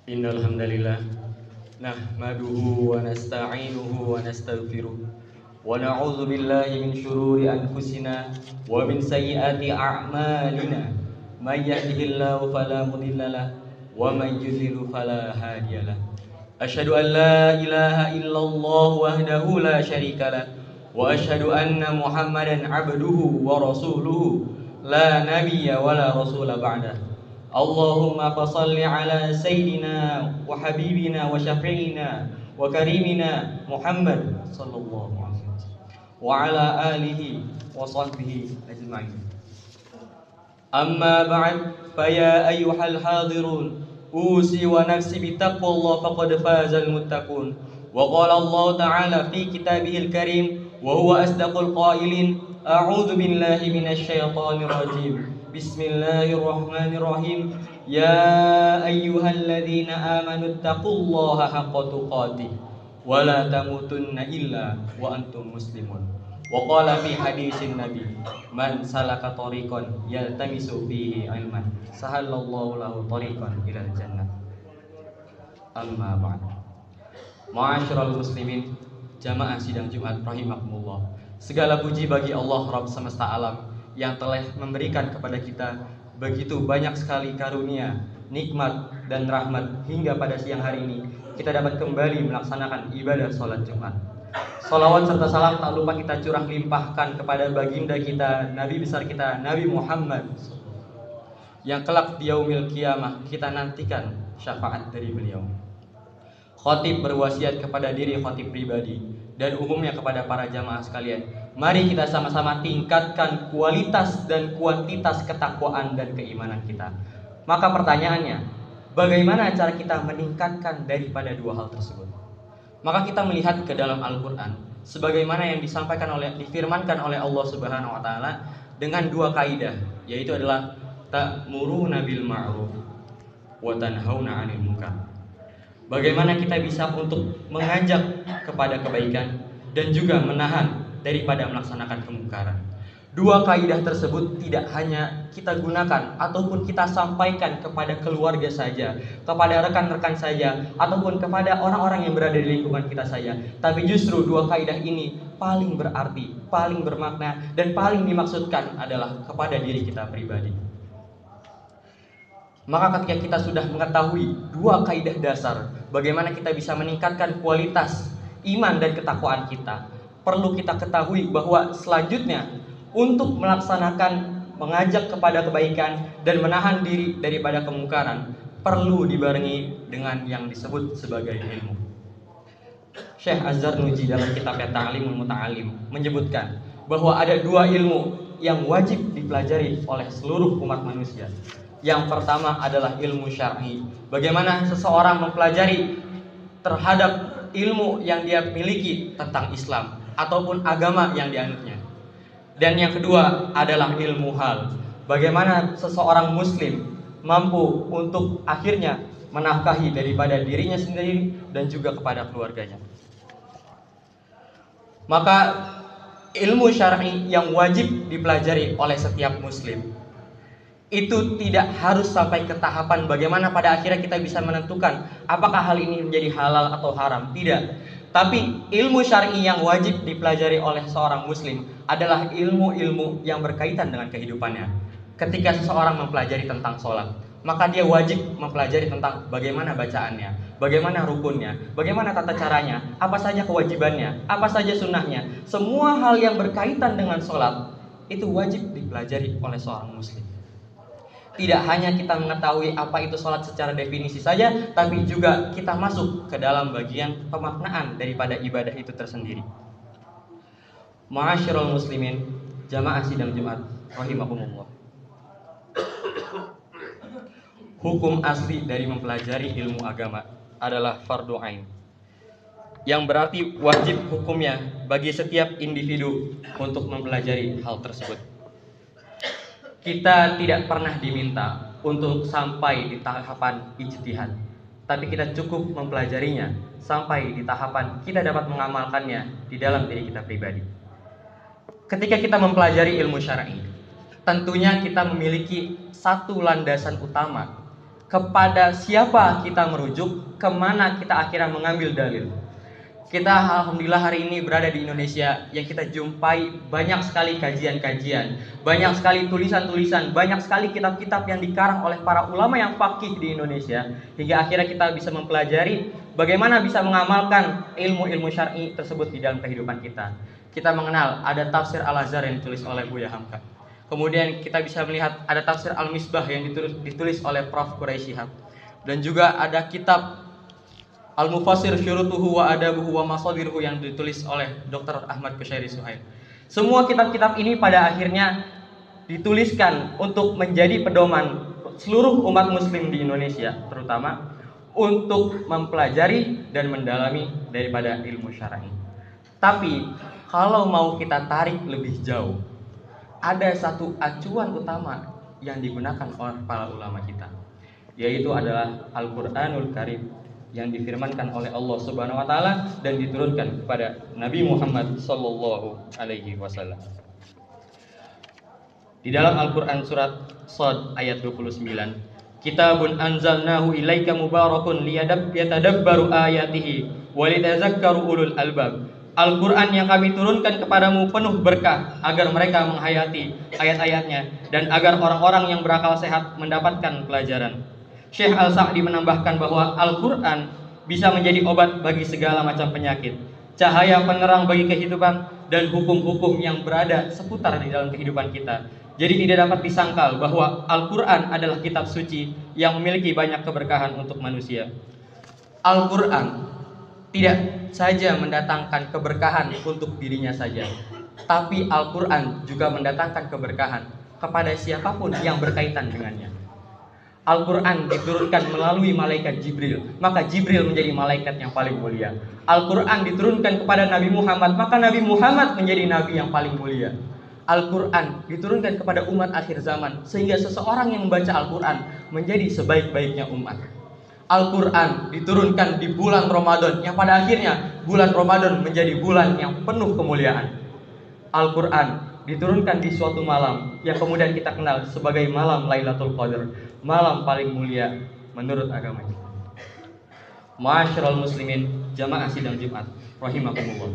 Innal hamdalillah nahmaduhu wa nasta'inuhu wa nastaghfiruh wa na'udzu billahi min shururi anfusina wa min sayyiati a'malina. May yahdihillahu fala mudhillalah wa may yudhlil fala hadiyalah. Asyhadu an la ilaha illallah wahdahu la syarikalah wa asyhadu anna Muhammadan 'abduhu wa rasuluhu la nabiyya wa la rasula ba'dah. Allahumma fasalli ala sayyidina wa habibina wa syafi'ina wa karimina Muhammad sallallahu alaihi wasallam wa ala alihi wa sahbihi ajma'in. Amma ba'd, fa ya ayyuhal hadirun, usi wa nafsi bi taqwallah faqad fazal muttaqun. Wa qala Allah ta'ala fi kitabihil karim wa huwa asdaqul qailin, a'udzu billahi minasy syaithanir rajim. Bismillahirrahmanirrahim. Ya ayyuhalladzina amanu taqullaha haqqa tuqatih wa la tamutunna illa wa antum muslimun. Wa qala fi hadisin nabi, man salaka tariqan yaltamisu fihi ilman sahalallahu lahu tariqan ilal jannah. Amma ba'd. Ma'asyiral muslimin, jamaah sidang Jumat rahimakumullah. Segala puji bagi Allah Rabb semesta alam yang telah memberikan kepada kita begitu banyak sekali karunia, nikmat dan rahmat hingga pada siang hari ini kita dapat kembali melaksanakan ibadah sholat Jumat. Salawat serta salam tak lupa kita curah limpahkan kepada baginda kita, Nabi besar kita, Nabi Muhammad, yang kelak di yaumil qiyamah kita nantikan syafaat dari beliau. Khatib berwasiat kepada diri khatib pribadi dan umumnya kepada para jamaah sekalian, mari kita sama-sama tingkatkan kualitas dan kuantitas ketakwaan dan keimanan kita. Maka pertanyaannya, bagaimana cara kita meningkatkan daripada dua hal tersebut? Maka kita melihat ke dalam Al-Quran, sebagaimana yang difirmankan oleh Allah Subhanahu Wa Taala dengan dua kaidah, yaitu adalah ta'muruna bil ma'ruf wa tanhauna 'anil munkar. Bagaimana kita bisa untuk mengajak kepada kebaikan dan juga menahan daripada melaksanakan kemungkaran. Dua kaidah tersebut tidak hanya kita gunakan ataupun kita sampaikan kepada keluarga saja, kepada rekan-rekan saja, ataupun kepada orang-orang yang berada di lingkungan kita saja, tapi justru dua kaidah ini paling berarti, paling bermakna, dan paling dimaksudkan adalah kepada diri kita pribadi. Maka ketika kita sudah mengetahui dua kaidah dasar, bagaimana kita bisa meningkatkan kualitas iman dan ketakwaan kita, perlu kita ketahui bahwa selanjutnya untuk melaksanakan mengajak kepada kebaikan dan menahan diri daripada kemungkaran perlu dibarengi dengan yang disebut sebagai ilmu. Syekh Az-Zarnuji dalam kitabnya Ta'limul Muta'alim menyebutkan bahwa ada dua ilmu yang wajib dipelajari oleh seluruh umat manusia. Yang pertama adalah ilmu syar'i. Bagaimana seseorang mempelajari terhadap ilmu yang dia miliki tentang Islam ataupun agama yang dianutnya. Dan yang kedua adalah ilmu hal. Bagaimana seseorang muslim mampu untuk akhirnya menafkahi daripada dirinya sendiri dan juga kepada keluarganya. Maka ilmu syar'i yang wajib dipelajari oleh setiap muslim itu tidak harus sampai ke tahapan bagaimana pada akhirnya kita bisa menentukan apakah hal ini menjadi halal atau haram. Tidak. Tapi ilmu syar'i yang wajib dipelajari oleh seorang muslim adalah ilmu-ilmu yang berkaitan dengan kehidupannya. Ketika seseorang mempelajari tentang sholat, maka dia wajib mempelajari tentang bagaimana bacaannya, bagaimana rukunnya, bagaimana tata caranya, apa saja kewajibannya, apa saja sunnahnya. Semua hal yang berkaitan dengan sholat itu wajib dipelajari oleh seorang muslim. Tidak hanya kita mengetahui apa itu sholat secara definisi saja, tapi juga kita masuk ke dalam bagian pemaknaan daripada ibadah itu tersendiri. Ma'asyiral muslimin, jamaah sidang Jumat rahimakumullah. Hukum asli dari mempelajari ilmu agama adalah fardhu ain, yang berarti wajib hukumnya bagi setiap individu untuk mempelajari hal tersebut. Kita tidak pernah diminta untuk sampai di tahapan ijtihad, tapi kita cukup mempelajarinya sampai di tahapan kita dapat mengamalkannya di dalam diri kita pribadi. Ketika kita mempelajari ilmu syar'i, tentunya kita memiliki satu landasan utama kepada siapa kita merujuk, kemana kita akhirnya mengambil dalil. Kita alhamdulillah hari ini berada di Indonesia yang kita jumpai banyak sekali kajian-kajian, banyak sekali tulisan-tulisan, banyak sekali kitab-kitab yang dikarang oleh para ulama yang faqih di Indonesia, hingga akhirnya kita bisa mempelajari bagaimana bisa mengamalkan ilmu-ilmu syar'i tersebut di dalam kehidupan kita. Kita mengenal ada tafsir Al-Azhar yang ditulis oleh Buya Hamka. Kemudian kita bisa melihat ada tafsir Al-Misbah yang ditulis oleh Prof. Quraisy Shihab. Dan juga ada kitab Al-Mufassir Syurutuhu wa Adabuhu wa Masadiruhu yang ditulis oleh Dr. Ahmad Qushairi Suhail. Semua kitab-kitab ini pada akhirnya dituliskan untuk menjadi pedoman seluruh umat muslim di Indonesia, terutama untuk mempelajari dan mendalami daripada ilmu syar'i. Tapi kalau mau kita tarik lebih jauh, ada satu acuan utama yang digunakan oleh para ulama kita, yaitu adalah Al-Qur'anul Karim yang difirmankan oleh Allah Subhanahu wa taala dan diturunkan kepada Nabi Muhammad sallallahu alaihi wasallam. Di dalam Al-Qur'an surat Shad ayat 29, Kitabun anzalnahu ilaika mubarakun liyadabbaru ayatihi wa litazakkaru ulul albab. Al-Qur'an yang kami turunkan kepadamu penuh berkah agar mereka menghayati ayat-ayatnya dan agar orang-orang yang berakal sehat mendapatkan pelajaran. Syekh Al-Sa'di menambahkan bahwa Al-Quran bisa menjadi obat bagi segala macam penyakit, cahaya penerang bagi kehidupan, dan hukum-hukum yang berada seputar di dalam kehidupan kita. Jadi tidak dapat disangkal bahwa Al-Quran adalah kitab suci yang memiliki banyak keberkahan untuk manusia. Al-Quran tidak saja mendatangkan keberkahan untuk dirinya saja, tapi Al-Quran juga mendatangkan keberkahan kepada siapapun yang berkaitan dengannya. Al-Quran diturunkan melalui malaikat Jibril, maka Jibril menjadi malaikat yang paling mulia. Al-Quran diturunkan kepada Nabi Muhammad, maka Nabi Muhammad menjadi nabi yang paling mulia. Al-Quran diturunkan kepada umat akhir zaman, sehingga seseorang yang membaca Al-Quran menjadi sebaik-baiknya umat. Al-Quran diturunkan di bulan Ramadan, yang pada akhirnya bulan Ramadan menjadi bulan yang penuh kemuliaan. Al-Quran diturunkan di suatu malam yang kemudian kita kenal sebagai malam Lailatul Qadar, malam paling mulia menurut agama kita. Ma'asyiral muslimin, jamaah sidang Jumat rahimakumullah.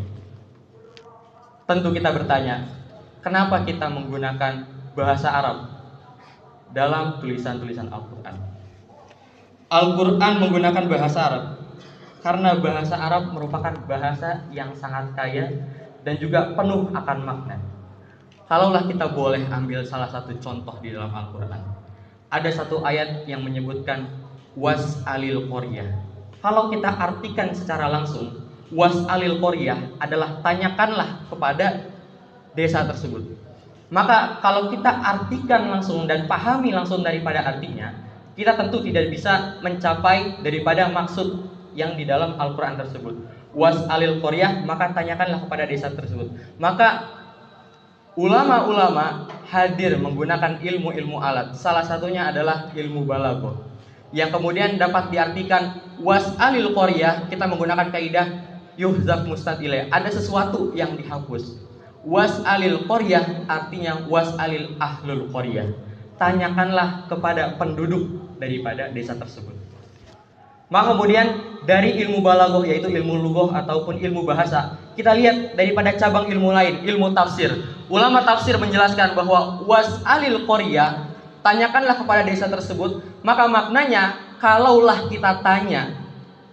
Tentu kita bertanya, kenapa kita menggunakan bahasa Arab dalam tulisan-tulisan Al-Quran? Al-Quran menggunakan bahasa Arab karena bahasa Arab merupakan bahasa yang sangat kaya dan juga penuh akan makna. Kalaulah kita boleh ambil salah satu contoh di dalam Al-Quran, ada satu ayat yang menyebutkan was'alil qaryah. Kalau kita artikan secara langsung, was'alil qaryah adalah tanyakanlah kepada desa tersebut. Maka kalau kita artikan langsung dan pahami langsung daripada artinya, kita tentu tidak bisa mencapai daripada maksud yang di dalam Al-Quran tersebut. Was'alil qaryah, maka tanyakanlah kepada desa tersebut. Maka ulama-ulama hadir menggunakan ilmu-ilmu alat. Salah satunya adalah ilmu balaghah, yang kemudian dapat diartikan was'alil qaryah. Kita menggunakan kaidah yuhzaf mustad ilaih, ada sesuatu yang dihapus. Was'alil qaryah artinya was'alil ahlul qaryah, tanyakanlah kepada penduduk daripada desa tersebut. Maka kemudian dari ilmu balaghah, yaitu ilmu lughah ataupun ilmu bahasa, kita lihat daripada cabang ilmu lain, ilmu tafsir. Ulama tafsir menjelaskan bahwa was'alil qaryah, tanyakanlah kepada desa tersebut. Maka maknanya, kalaulah kita tanya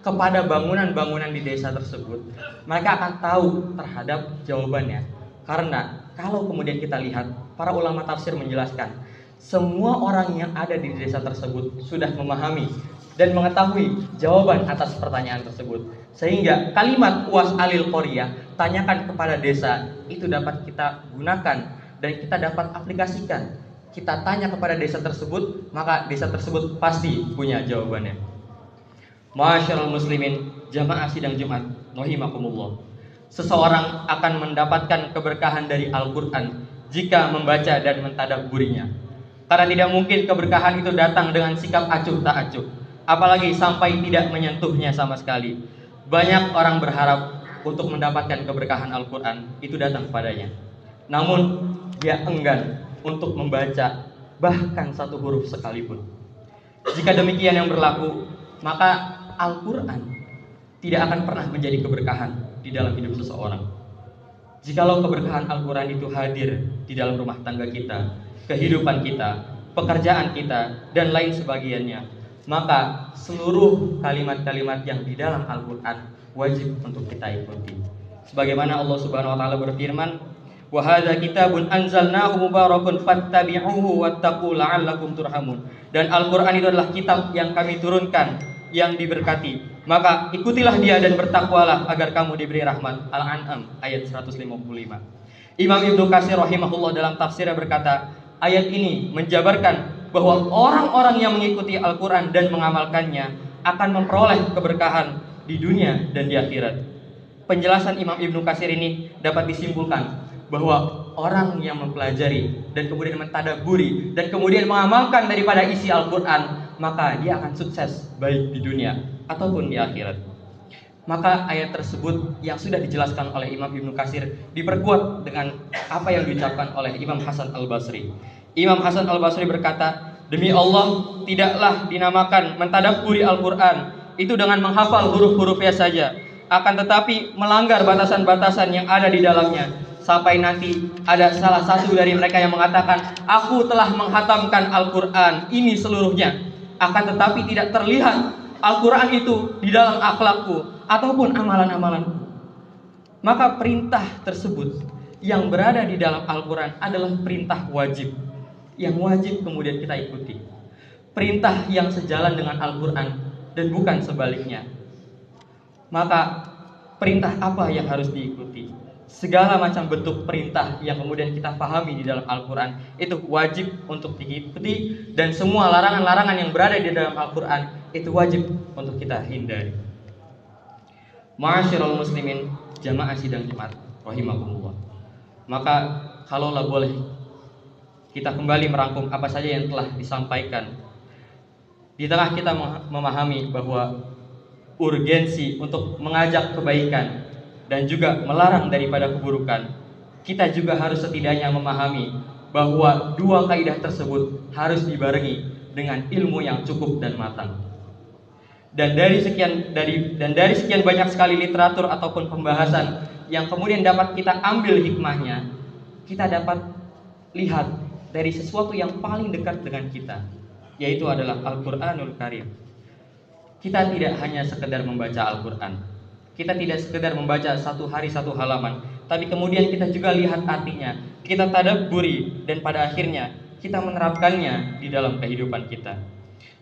kepada bangunan-bangunan di desa tersebut, mereka akan tahu terhadap jawabannya. Karena kalau kemudian kita lihat, para ulama tafsir menjelaskan, semua orang yang ada di desa tersebut sudah memahami dan mengetahui jawaban atas pertanyaan tersebut. Sehingga kalimat was'alil qaryah, tanyakan kepada desa, itu dapat kita gunakan dan kita dapat aplikasikan. Kita tanya kepada desa tersebut, maka desa tersebut pasti punya jawabannya. Ma'asyiral muslimin, jamaah sidang Jumat rahimakumullah. Seseorang akan mendapatkan keberkahan dari Al-Quran jika membaca dan mentadabburinya. Karena tidak mungkin keberkahan itu datang dengan sikap acuh tak acuh, apalagi sampai tidak menyentuhnya sama sekali. Banyak orang berharap untuk mendapatkan keberkahan Al-Quran itu datang kepadanya, namun dia enggan untuk membaca bahkan satu huruf sekalipun. Jika demikian yang berlaku, maka Al-Quran tidak akan pernah menjadi keberkahan di dalam hidup seseorang. Jikalau keberkahan Al-Quran itu hadir di dalam rumah tangga kita, kehidupan kita, pekerjaan kita, dan lain sebagainya, maka seluruh kalimat-kalimat yang di dalam Al-Quran wajib untuk kita ikuti. Sebagaimana Allah Subhanahu wa taala berfirman, "Wa hadza kitabun anzalnahu mubarakun fattabi'uhu wattaqu la'allakum turhamun." Dan Al-Quran itu adalah kitab yang kami turunkan, yang diberkati, maka ikutilah dia dan bertakwalah agar kamu diberi rahmat. Al-An'am ayat 155. Imam Ibnu Katsir rahimahullah dalam tafsirnya berkata, ayat ini menjabarkan bahwa orang-orang yang mengikuti Al-Quran dan mengamalkannya akan memperoleh keberkahan di dunia dan di akhirat. Penjelasan Imam Ibnu Katsir ini dapat disimpulkan bahwa orang yang mempelajari dan kemudian mentadabburi dan kemudian mengamalkan daripada isi Al-Quran, maka dia akan sukses baik di dunia ataupun di akhirat. Maka ayat tersebut yang sudah dijelaskan oleh Imam Ibnu Katsir diperkuat dengan apa yang diucapkan oleh Imam Hasan Al-Basri. Imam Hasan Al-Basri berkata, demi Allah, tidaklah dinamakan mentadabburi Al-Quran itu dengan menghafal huruf-hurufnya saja, akan tetapi melanggar batasan-batasan yang ada di dalamnya, sampai nanti ada salah satu dari mereka yang mengatakan, aku telah menghatamkan Al-Quran ini seluruhnya, akan tetapi tidak terlihat Al-Quran itu di dalam akhlakku ataupun amalan-amalanku. Maka perintah tersebut yang berada di dalam Al-Quran adalah perintah wajib, yang wajib kemudian kita ikuti. Perintah yang sejalan dengan Al-Quran dan bukan sebaliknya. Maka perintah apa yang harus diikuti? Segala macam bentuk perintah yang kemudian kita pahami di dalam Al-Quran itu wajib untuk diikuti, dan semua larangan-larangan yang berada di dalam Al-Quran itu wajib untuk kita hindari. Ma'asyiral muslimin, jamaah sidang Jumat rahimakumullah. Maka kalaulah boleh kita kembali merangkum apa saja yang telah disampaikan, di tengah kita memahami bahwa urgensi untuk mengajak kebaikan dan juga melarang daripada keburukan, kita juga harus setidaknya memahami bahwa dua kaidah tersebut harus dibarengi dengan ilmu yang cukup dan matang. Dan dari sekian banyak sekali literatur ataupun pembahasan yang kemudian dapat kita ambil hikmahnya, kita dapat lihat dari sesuatu yang paling dekat dengan kita, yaitu adalah Al-Quranul Karim. Kita tidak hanya sekedar membaca Al-Quran, kita tidak sekedar membaca satu hari satu halaman, tapi kemudian kita juga lihat artinya, kita tadabburi, dan pada akhirnya kita menerapkannya di dalam kehidupan kita.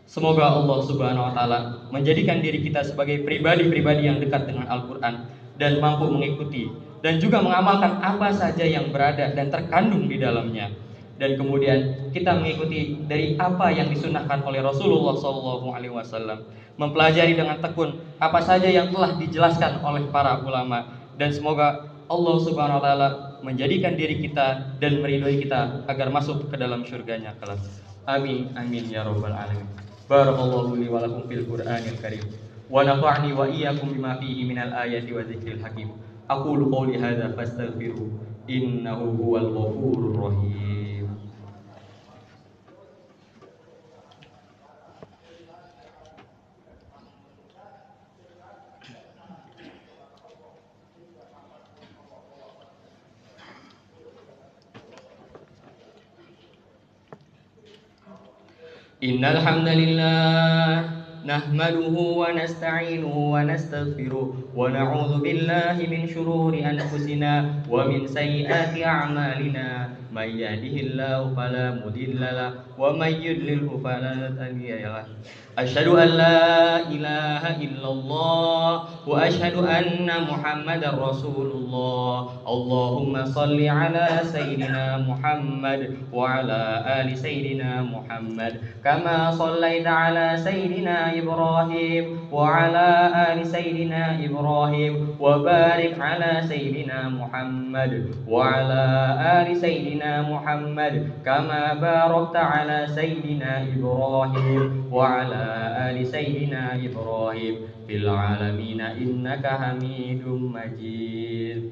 Semoga Allah Subhanahu wa taala menjadikan diri kita sebagai pribadi-pribadi yang dekat dengan Al-Quran dan mampu mengikuti dan juga mengamalkan apa saja yang berada dan terkandung di dalamnya. Dan kemudian kita mengikuti dari apa yang disunnahkan oleh Rasulullah SAW, mempelajari dengan tekun apa saja yang telah dijelaskan oleh para ulama, dan semoga Allah Subhanahu wa taala menjadikan diri kita dan meridhoi kita agar masuk ke dalam syurganya kelak. Amin amin ya rabbal alamin. Barakallahu li wa lakum fil Qur'anil Karim wa nafa'ni wa iyyakum bima fihi minal ayati wa dzikril hakim. Aqulu qouli hadza fastaghfiru innahu huwal ghafurur rahim. Innal hamdalillah nahmaduhu wa nasta'inuhu wa nastaghfiruh wa na'udzu billahi min shururi anfusina wa min sayyiati a'malina. May yahdihillahu fala mudilla lahu wa may yudlilhu fala hadiya lahu. Asyhadu an la ilaha illallah wa asyhadu anna Muhammadar Rasulullah. Allahumma salli ala sayyidina Muhammad wa ala ali sayyidina Muhammad kama sallaita ala sayyidina Ibrahim wa ala ali sayyidina Ibrahim wa barik ala sayyidina Muhammad wa ala ali sayyidina Muhammad kama barakta ala sayyidina Ibrahim wa ala ali sayyidina Ibrahim fil alamin innaka Hamidum Majid.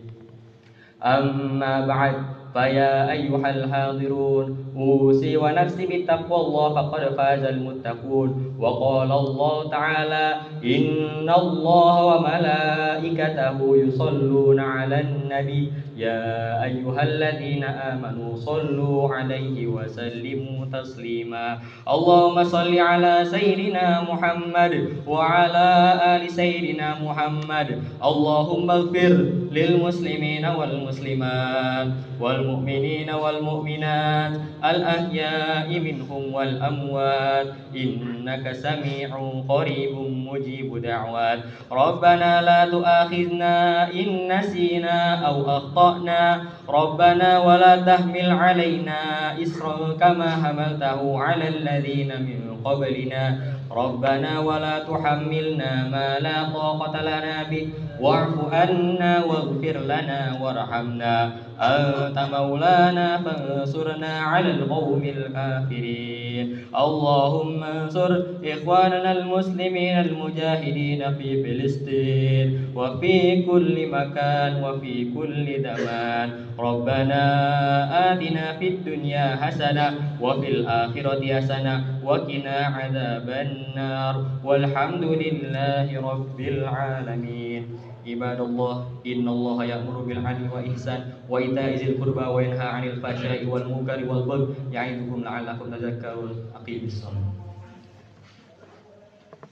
Amma ba'd, فيا أيها الحاضرون أوصي ونفسي بتقوى الله فقد فاز المتقون. وقال الله تعالى إن الله وملائكته يصلون على النبي يا أيها الذين آمنوا صلوا عليه وسلموا تسليما. اللهم صل على سيدنا محمد وعلى آل سيدنا محمد. اللهم اغفر للمسلمين والمسلمات والمؤمنين والمؤمنات الأحياء منهم والأموات إنك سميع قريب مجيب دعوات. ربنا لا تؤاخذنا إن نسينا أو أخطأنا ربنا ولا تحمل علينا إصرا كما حملته على الذين من قبلنا ربنا ولا تحملنا ما لا طاقة لنا به واعف عنا واغفر لنا وارحمنا أنت مولانا فانصرنا على القوم الكافرين. اللهم انصر إخواننا المسلمين المجاهدين في فلسطين وفي كل مكان وفي كل زمان. ربنا آتنا في الدنيا حسنة وفي الآخرة حسنة وقنا عذاب النار والحمد لله رب العالمين. عباد الله إن الله يأمر بالعدل والإحسان وإيتاء ذي القربى وينهى عن الفحشاء والمنكر والبغي يعظكم لعلكم تذكرون. أقيموا الصلاة.